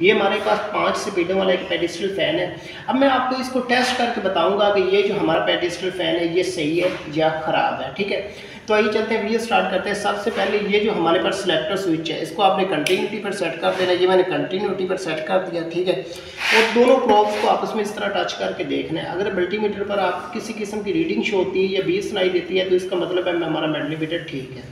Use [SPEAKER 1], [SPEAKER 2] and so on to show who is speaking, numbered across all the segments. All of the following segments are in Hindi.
[SPEAKER 1] ये हमारे पास 5 स्पीडों वाला एक पेडिस्टल फ़ैन है। अब मैं आपको इसको टेस्ट करके बताऊंगा कि ये जो हमारा पेडिस्टल फ़ैन है ये सही है या ख़राब है, ठीक है। तो आइए चलते हैं, वीडियो स्टार्ट करते हैं। सबसे पहले ये जो हमारे पास सिलेक्टर स्विच है इसको आपने कंटिन्यूटी पर सेट कर देना है। ये मैंने कंटिन्यूटी पर सेट कर दिया, ठीक है। और दोनों प्रोब्स को आपस में इस तरह टच करके देखना है। अगर मल्टीमीटर पर आप किसी किस्म की रीडिंग शो होती है या 20 सुनाई देती है तो इसका मतलब है हमारा मल्टीमीटर ठीक है।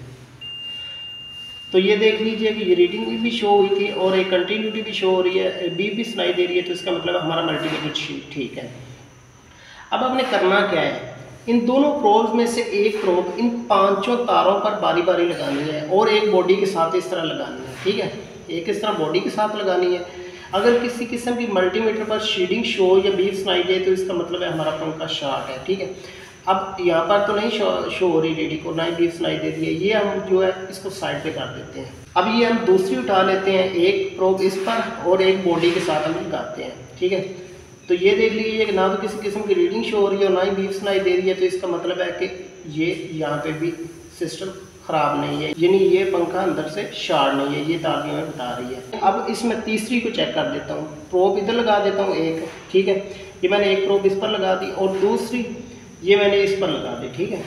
[SPEAKER 1] तो ये देख लीजिए कि ये रीडिंग भी शो हुई थी और एक कंटिन्यूटी भी शो हो रही है, बीप भी सुनाई दे रही है, तो इसका मतलब हमारा मल्टीमीटर ठीक है। अब आपने करना क्या है, इन दोनों प्रोब्स में से एक प्रोब इन 5 तारों पर बारी बारी लगानी है और एक बॉडी के साथ इस तरह लगानी है, ठीक है। एक इस तरह बॉडी के साथ लगानी है। अगर किसी किस्म की मल्टीमीटर पर शीडिंग शो या बीप सुनाई दे तो इसका मतलब है हमारा पंखा शॉर्ट है, ठीक है। अब यहाँ पर तो नहीं शो हो रही रीडिंग को, ना ही बीप सुनाई दे रही है। ये हम जो है इसको साइड पे कर देते हैं। अब ये हम दूसरी उठा लेते हैं, एक प्रोब इस पर और एक बॉडी के साथ हम लगाते हैं, ठीक है। तो ये देख लीजिए कि ना तो किसी किस्म की रीडिंग शो हो रही है और ना ही बीप सुनाई दे रही है, तो इसका मतलब है कि ये यहाँ पे भी सिस्टम ख़राब नहीं है, यानी ये पंखा अंदर से शॉर्ट नहीं है। ये तार हमें बता रही है। अब इसमें तीसरी को चेक कर देता हूँ। प्रोब इधर लगा देता हूँ एक, ठीक है। ये मैंने एक प्रोब इस पर लगा दी और दूसरी ये मैंने इस पर लगा दी, ठीक है।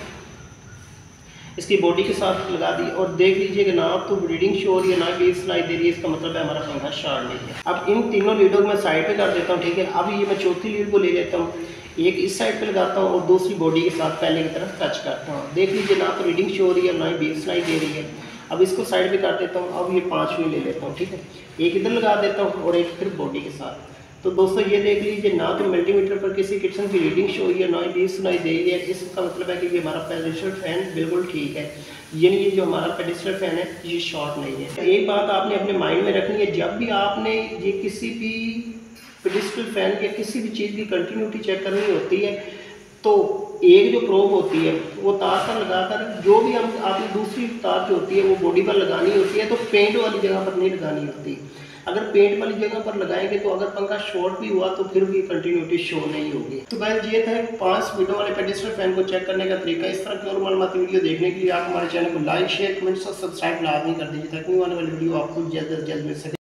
[SPEAKER 1] इसकी बॉडी के साथ लगा दी और देख लीजिए कि ना तो रीडिंग शो हो रही है ना बीप सुनाई दे रही है, इसका मतलब है हमारा पंखा शॉर्ट नहीं है। अब इन तीनों लीडों को मैं साइड पे कर देता हूँ, ठीक है। अब ये मैं चौथी लीड को ले लेता हूँ, एक इस साइड पे लगाता हूँ और दूसरी बॉडी के साथ पहले की तरफ टच करता हूँ। देख लीजिए ना तो रीडिंग शो हो रही है ना ही बीप सुनाई दे रही है। अब इसको साइड पे कर देता हूँ। अब ये 5वीं ले लेता हूँ, ठीक है। एक इधर लगा देता हूँ और एक फिर बॉडी के साथ। तो दोस्तों ये देख लीजिए ना तो मल्टीमीटर पर किसी किस्म की रीडिंग शो हुई है ना ही बीप सुनाई दे रही है। इसका मतलब है कि ये हमारा पेडिस्टल फैन बिल्कुल ठीक है, यानी ये जो हमारा पेडिस्टल फैन है ये शॉर्ट नहीं है। एक बात आपने अपने माइंड में रखनी है, जब भी आपने ये किसी भी पेडिस्टल फैन या किसी भी चीज़ की कंटिन्यूटी चेक करनी होती है तो एक जो प्रोब होती है वो तार पर लगाकर जो भी हम आपने दूसरी तार जो होती है वो बॉडी पर लगानी होती है, तो पेंट वाली जगह पर नहीं लगानी होती। अगर पेंट वाली जगह पर लगाएंगे तो अगर पंखा शॉर्ट भी हुआ तो फिर भी कंटिन्यूटी शो नहीं होगी। तो गाइस ये था 5 स्पीडों वाले पेडिस्टल फैन को चेक करने का तरीका। इस तरह की और मालूमाती वीडियो देखने के लिए आप हमारे चैनल को लाइक शेयर कमेंट और सब्सक्राइब लाजमी कर दीजिए ताकि आने वाली वीडियो आपको जल्द से जल्द मिल सके।